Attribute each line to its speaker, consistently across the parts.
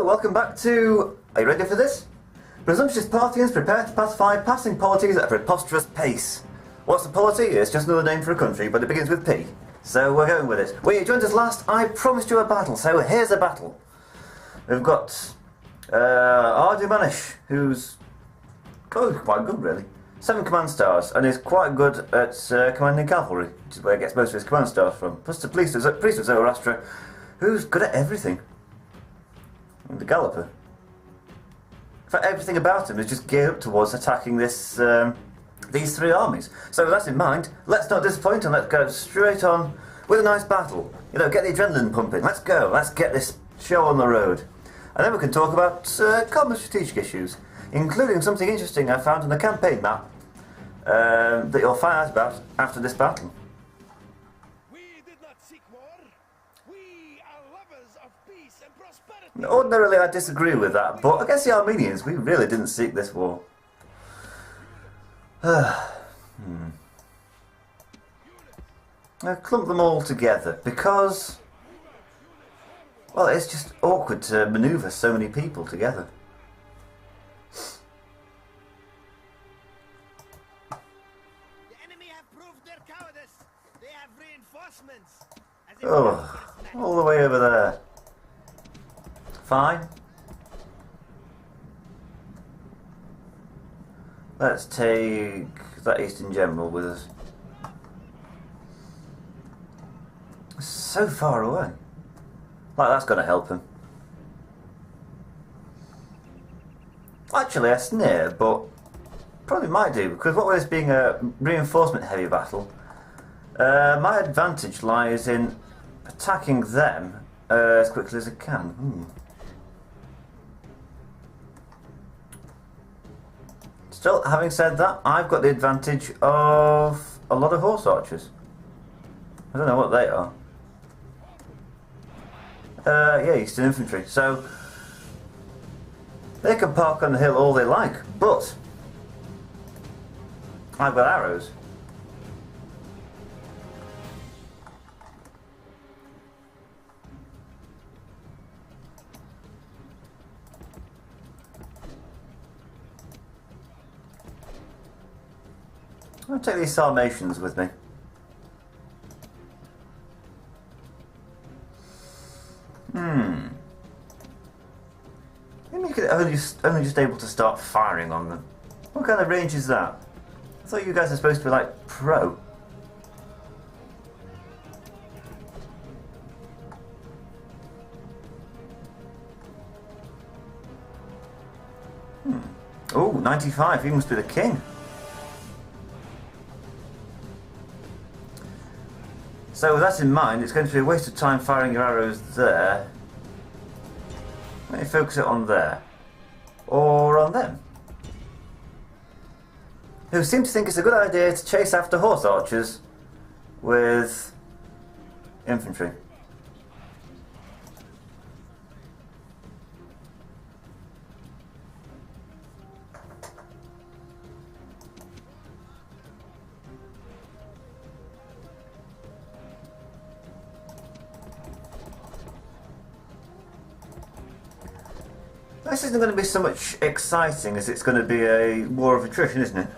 Speaker 1: Hello, welcome back to... Are you ready for this? Presumptuous Parthians prepare to pacify passing polities at a preposterous pace. What's a polity? It's just another name for a country, but it begins with P. So we're going with it. When you joined us last, I promised you a battle, so here's a battle. We've got Ardumanish, who's quite good really. 7 command stars, and is quite good at commanding cavalry, which is where he gets most of his command stars from. Plus the priest of Zoroaster, who's good at everything. And the Galloper. In fact, everything about him is just geared up towards attacking this these 3 armies. So with that in mind, let's not disappoint and let's go straight on with a nice battle. You know, get the adrenaline pumping. Let's go. Let's get this show on the road. And then we can talk about common strategic issues, including something interesting I found on the campaign map that you'll find out about after this battle.
Speaker 2: We did not seek war. We are lovers of peace and prosperity.
Speaker 1: Ordinarily I disagree with that, but against the Armenians we really didn't seek this war. I clump them all together because, well, it's just awkward to manoeuvre so many people together.
Speaker 2: The enemy have proved their cowardice. They have reinforcements.
Speaker 1: Oh, all the way over there. Fine. Let's take that Eastern General with us. So far away. Like that's going to help him. Actually, I sneer, but probably might do, because what with this being a reinforcement heavy battle, my advantage lies in attacking them as quickly as I can. Still, having said that, I've got the advantage of a lot of horse archers. I don't know what they are. Yeah, Eastern Infantry. So, they can park on the hill all they like, but I've got arrows. I'll take these Sarmatians with me. Maybe you could only just able to start firing on them. What kind of range is that? I thought you guys are supposed to be like pro. Oh, 95, he must be the king. So with that in mind, it's going to be a waste of time firing your arrows there. Let me focus it on there. Or on them. Who seem to think it's a good idea to chase after horse archers with infantry. This isn't going to be so much exciting as it's going to be a war of attrition, isn't it?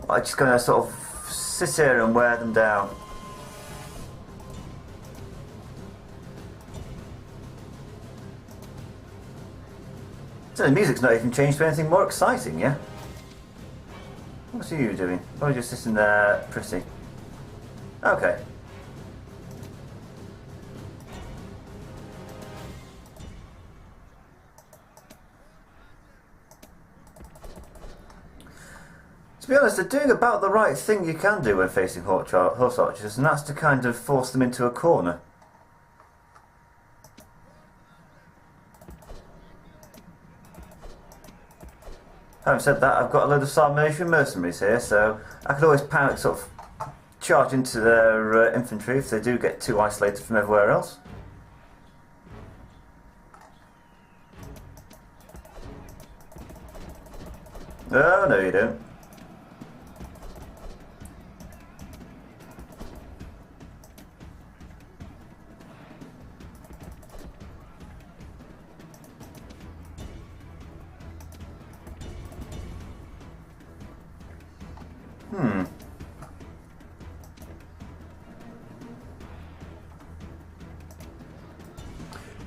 Speaker 1: I'm just going to sort of sit here and wear them down. So the music's not even changed to anything more exciting, yeah? What are you doing? Oh, you're just sitting there pretty. Okay. To be honest, they're doing about the right thing you can do when facing horse archers, and that's to kind of force them into a corner. Having said that, I've got a load of Sarmatian mercenaries here, so I could always sort of charge into their infantry if they do get too isolated from everywhere else. Oh, no you don't.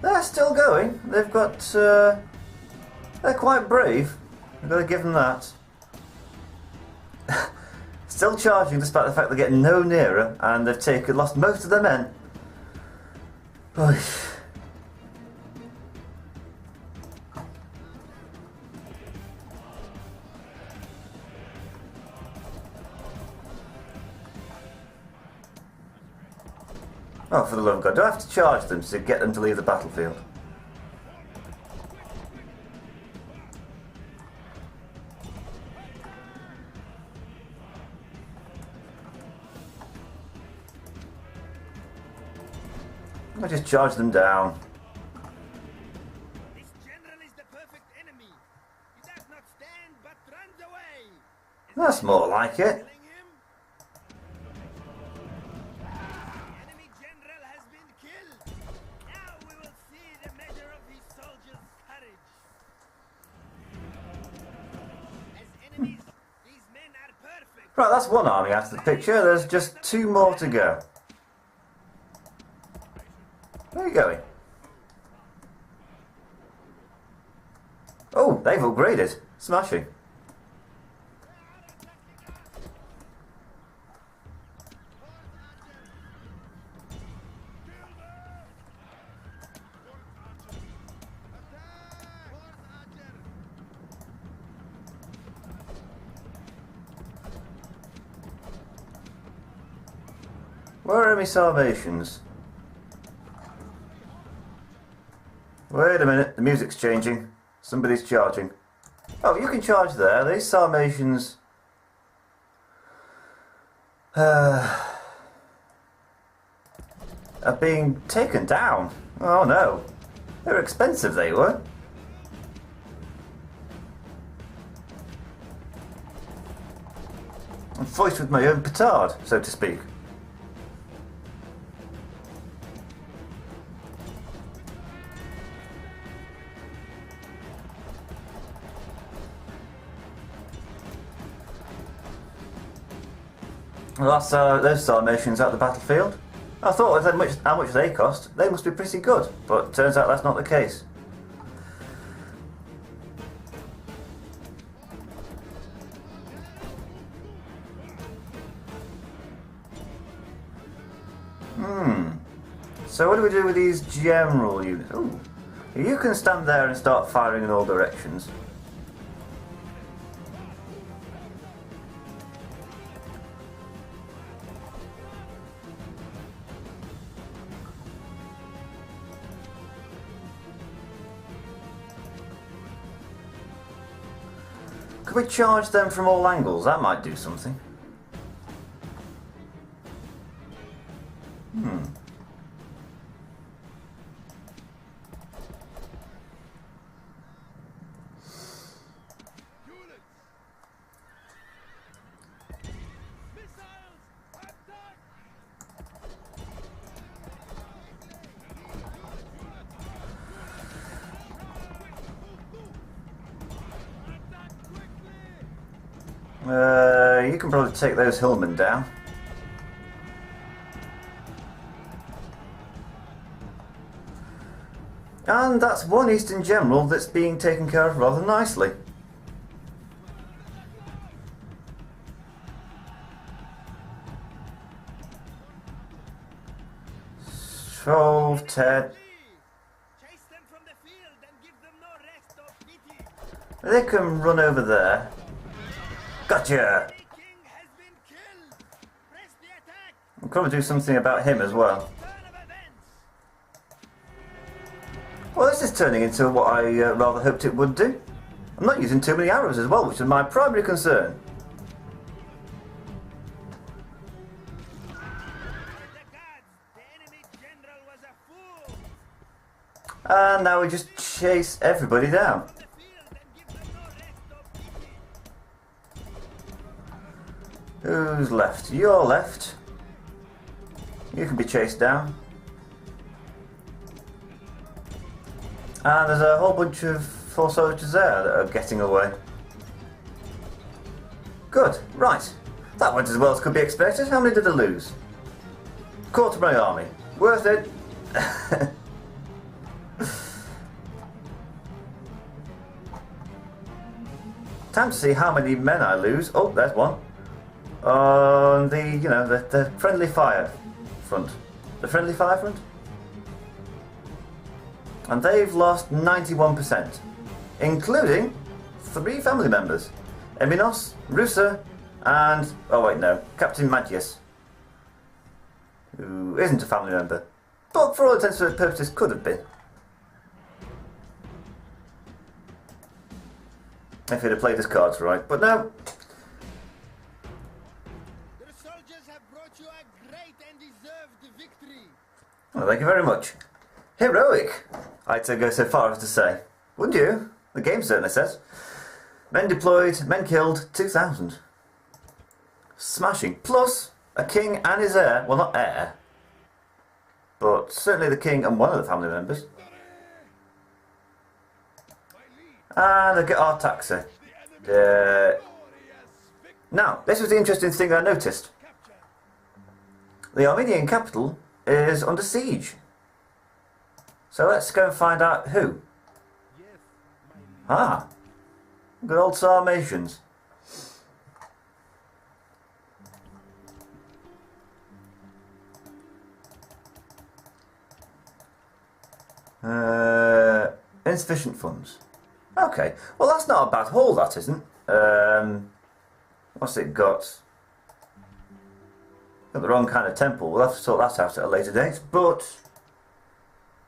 Speaker 1: They're still going. They've got... they're quite brave. I've got to give them that. Still charging despite the fact they're getting no nearer, and they've lost most of their men. Oy. Oh, for the love of God, do I have to charge them to get them to leave the battlefield? I just charge them down.
Speaker 2: This general is the perfect enemy. He does not stand but runs away.
Speaker 1: That's more like it.
Speaker 2: Killing him? The enemy general has been killed. Now we will see the measure of his soldiers' courage. As enemies, these men are perfect.
Speaker 1: Right, that's one army out of the picture. There's just 2 more to go. Where are you going? Oh, they've upgraded. Smashing. Where are my Sarmatians? Wait a minute, the music's changing. Somebody's charging. Oh, you can charge there. These Sarmatians... are being taken down. Oh no. They're expensive, they were. I'm voiced with my own petard, so to speak. Well, that's those Sarmatians out the battlefield. I thought with how much they cost, they must be pretty good, but turns out that's not the case. So what do we do with these general units? Ooh. You can stand there and start firing in all directions. Could we charge them from all angles? That might do something. You can probably take those hillmen down. And that's one Eastern General that's being taken care of rather nicely. So, Ted.
Speaker 2: Chase them from the field and give them no rest or pity.
Speaker 1: They can run over there. Gotcha!
Speaker 2: The king has been killed. Press the attack.
Speaker 1: We'll probably do something about him as well.
Speaker 2: Turn of events.
Speaker 1: Well, this is turning into what I rather hoped it would do. I'm not using too many arrows as well, which is my primary concern.
Speaker 2: The gods, the enemy general was a fool.
Speaker 1: And now we just chase everybody down.
Speaker 2: The field and give them no rest or pity.
Speaker 1: Who's left? You're left. You can be chased down. And there's a whole bunch of four soldiers there that are getting away. Good, right. That went as well as could be expected. How many did I lose? Quarter of my army. Worth it. Time to see how many men I lose. Oh, there's one. On the, you know, the friendly fire front. The friendly fire front? And they've lost 91%. Including 3 family members. Eminos, Rusa, and... oh wait, no. Captain Magius. Who isn't a family member. But for all intents and purposes could have been. If he'd have played his cards right. But no.
Speaker 2: The soldiers have brought you a great and deserved victory.
Speaker 1: Well, thank you very much. Heroic, I'd go so far as to say. Wouldn't you? The game certainly says. Men deployed, men killed, 2,000. Smashing. Plus, a king and his heir. Well, not heir. But certainly the king and one of the family members. And I get our taxer. Now, this was the interesting thing I noticed. The Armenian capital is under siege. So let's go and find out who. Ah, good old Sarmatians. Insufficient funds. Okay, well that's not a bad haul, that isn't. What's it got? Got the wrong kind of temple. We'll have to sort that out at a later date. But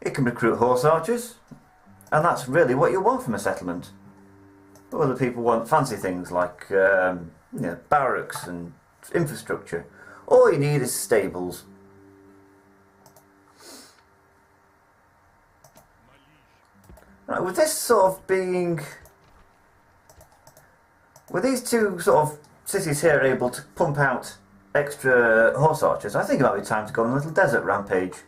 Speaker 1: it can recruit horse archers, and that's really what you want from a settlement. But other people want fancy things like you know, barracks and infrastructure. All you need is stables. Right, with this sort of being... with these two sort of cities here able to pump out extra horse archers, I think it might be time to go on a little desert rampage.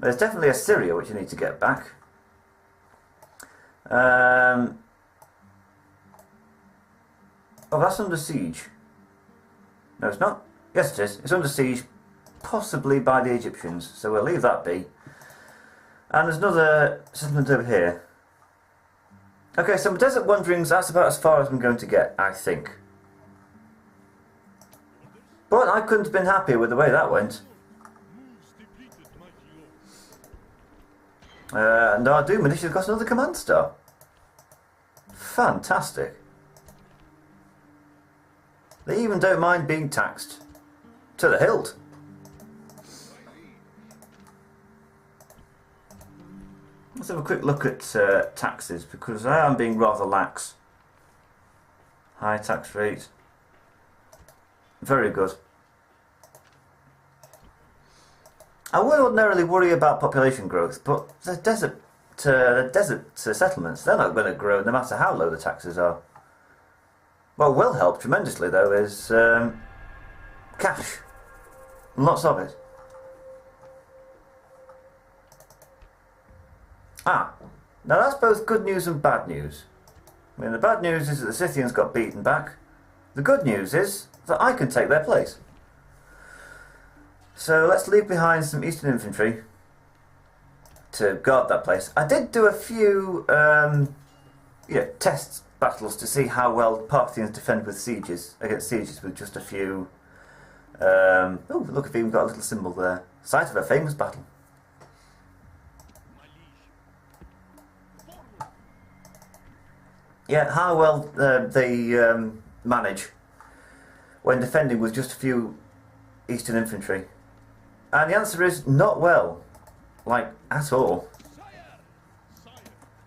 Speaker 1: There's definitely Assyria which you need to get back. Oh, that's under siege. No, it's not. Yes, it is. It's under siege, possibly by the Egyptians, so we'll leave that be. And there's another settlement over here. Okay, so desert wanderings, that's about as far as I'm going to get, I think. But I couldn't have been happier with the way that went. And our Doom Initiative got another command star. Fantastic. They even don't mind being taxed. To the hilt. Let's have a quick look at taxes, because I am being rather lax. High tax rate. Very good. I would ordinarily worry about population growth, but the desert settlements, they're not going to grow no matter how low the taxes are. What will help tremendously though is cash. Lots of it. Ah, now that's both good news and bad news. I mean, the bad news is that the Scythians got beaten back. The good news is that I can take their place. So let's leave behind some Eastern infantry to guard that place. I did do a few test battles to see how well Parthians defend with sieges, against sieges with just a few... oh, look, I've even got a little symbol there. Site of a famous battle. Yeah, how well they manage when defending with just a few Eastern infantry. And the answer is not well, like at all.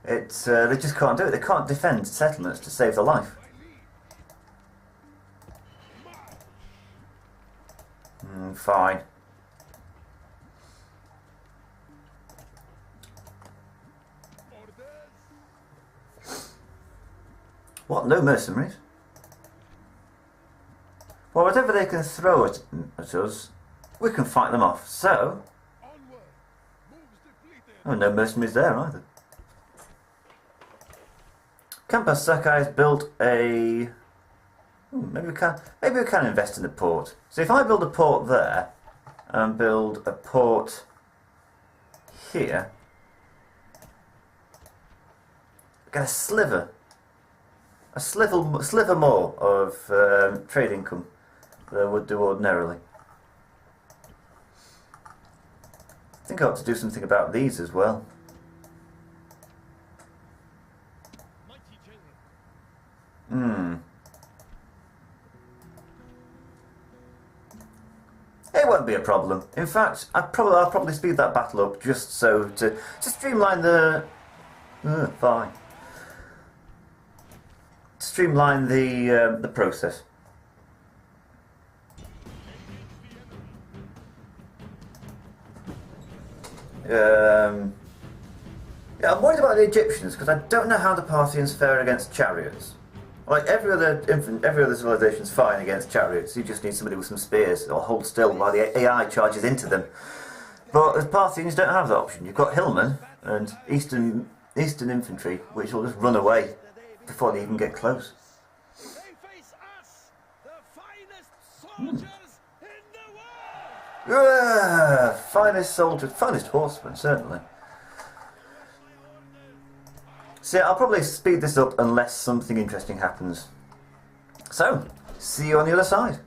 Speaker 1: It's they just can't do it. They can't defend settlements to save their life. Fine. What? No mercenaries? Well, whatever they can throw at us, we can fight them off. So, oh, no mercenaries there either. Campus Sakai has built a Maybe we can. Maybe we can invest in the port. So if I build a port there, and build a port here, get a sliver more of trade income than I would do ordinarily. I think I ought to do something about these as well. It won't be a problem. In fact, I'll probably speed that battle up just so to streamline the fine. Streamline the process. Yeah, I'm worried about the Egyptians because I don't know how the Parthians fare against chariots. Like every other civilization's fine against chariots. You just need somebody with some spears or hold still while the AI charges into them. But the Parthians don't have that option. You've got hillmen and eastern infantry, which will just run away before they even get close.
Speaker 2: They face us, the finest soldiers in the world.
Speaker 1: Finest soldiers, finest horsemen, certainly. So I'll probably speed this up unless something interesting happens. So, see you on the other side.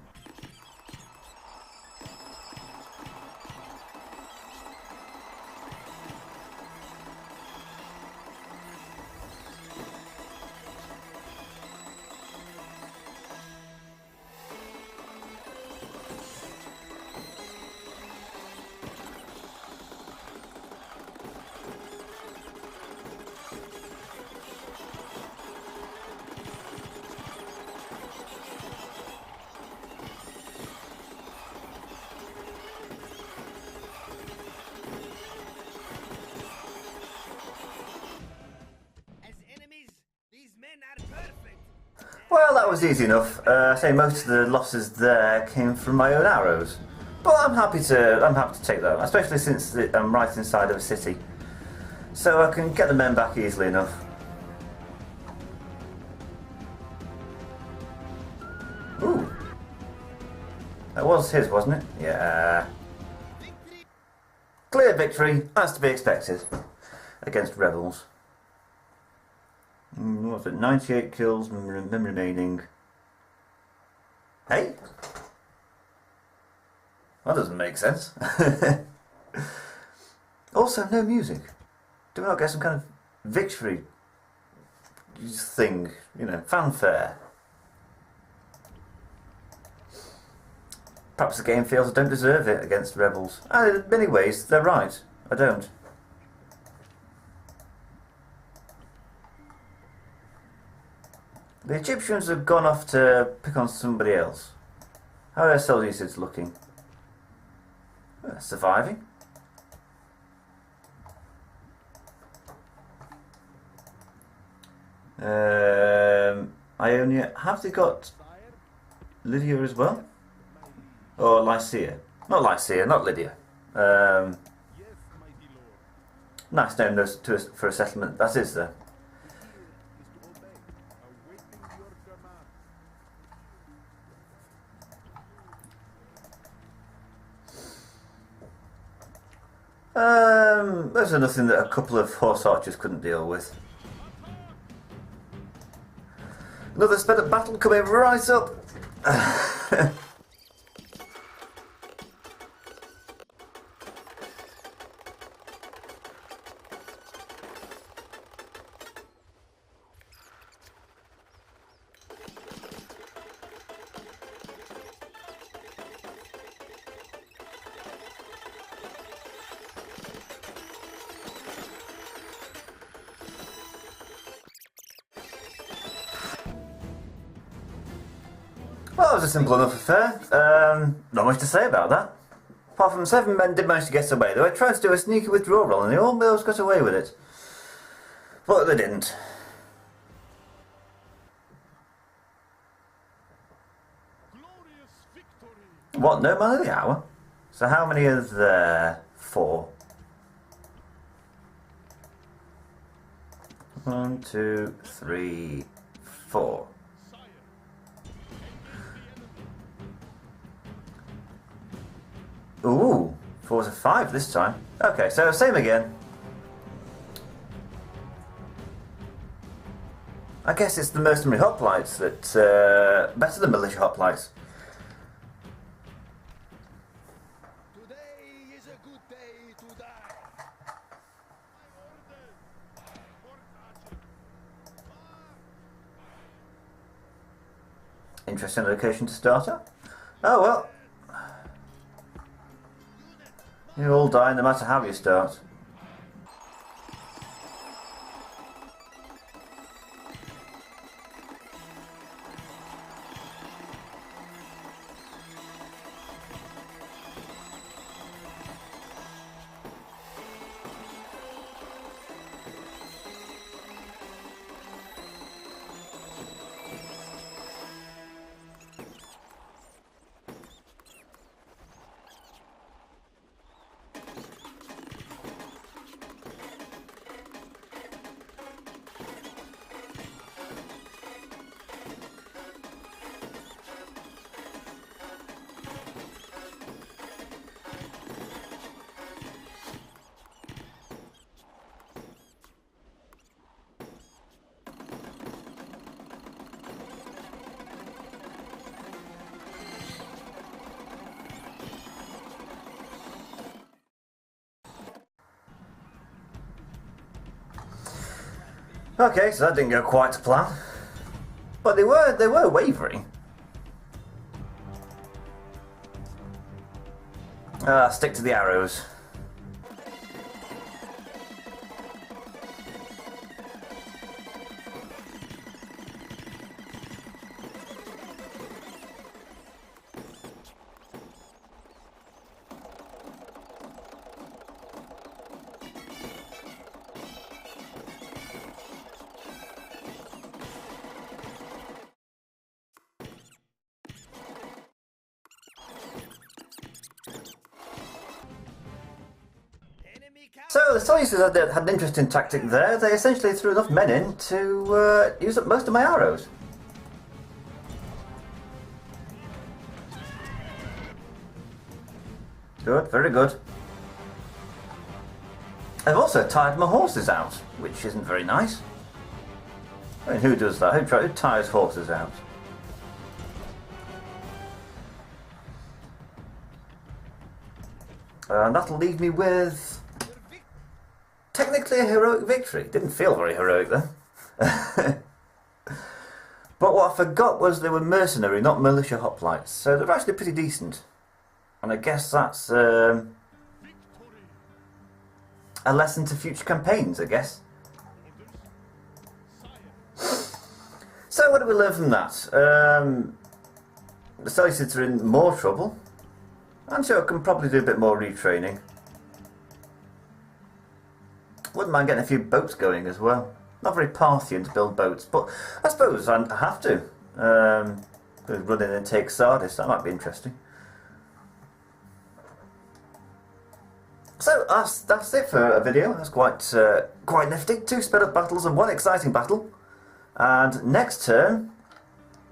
Speaker 1: Well, that was easy enough. I say most of the losses there came from my own arrows, but I'm happy to take that, especially since I'm right inside of a city, so I can get the men back easily enough. Ooh, that was his, wasn't it? Yeah. Clear victory, as to be expected, against rebels. What was it? 98 kills, men remaining. Hey? That doesn't make sense. Also, no music. Do we not get some kind of victory thing? You know, fanfare. Perhaps the game feels I don't deserve it against rebels. In many ways, they're right. I don't. The Egyptians have gone off to pick on somebody else. How are Seleucids looking? Surviving. Ionia, have they got Lydia as well? Or Lycia? Not Lycia, not Lydia. Nice name for a settlement. That is there. Those are nothing that a couple of horse archers couldn't deal with. Another sped up battle coming right up. Well, it was a simple enough affair. Not much to say about that. Apart from 7 men did manage to get away. They were trying to do a sneaky withdrawal and they almost got away with it. But they didn't. What, no man of the hour? So how many are there? 4. 1, 2, 3, 4. 4 to 5 this time. Okay, so same again. I guess it's the mercenary hoplites that better than militia hoplites.
Speaker 2: Today is a good day to die.
Speaker 1: Interesting location to start at. Oh well. You all die no matter how you start. Okay, so that didn't go quite to plan. But they were wavering. Stick to the arrows. So the Seleucids had an interesting tactic there. They essentially threw enough men in to use up most of my arrows. Good, very good. I've also tired my horses out, which isn't very nice. I mean, who does that? Who tires horses out? And that'll leave me with technically a heroic victory. Didn't feel very heroic then. But what I forgot was they were mercenary, not militia hoplites. So they're actually pretty decent. And I guess that's a lesson to future campaigns, I guess. So what do we learn from that? The Seleucids are in more trouble. Antioch can probably do a bit more retraining. Wouldn't mind getting a few boats going as well. Not very Parthian to build boats, but I suppose I have to. Run in and take Sardis, that might be interesting. So that's it for a video. That's quite nifty. 2 sped up battles and 1 exciting battle. And next turn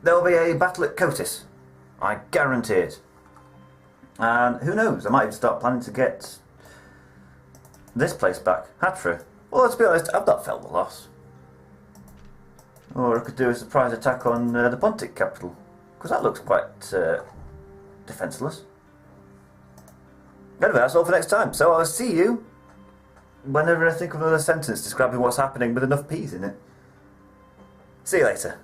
Speaker 1: there will be a battle at Pontus. I guarantee it. And who knows, I might even start planning to get this place back, Hatra. Well, to be honest, I've not felt the loss. Or I could do a surprise attack on the Pontic capital, because that looks quite defenceless. Anyway, that's all for next time. So I'll see you whenever I think of another sentence describing what's happening with enough peas in it. See you later.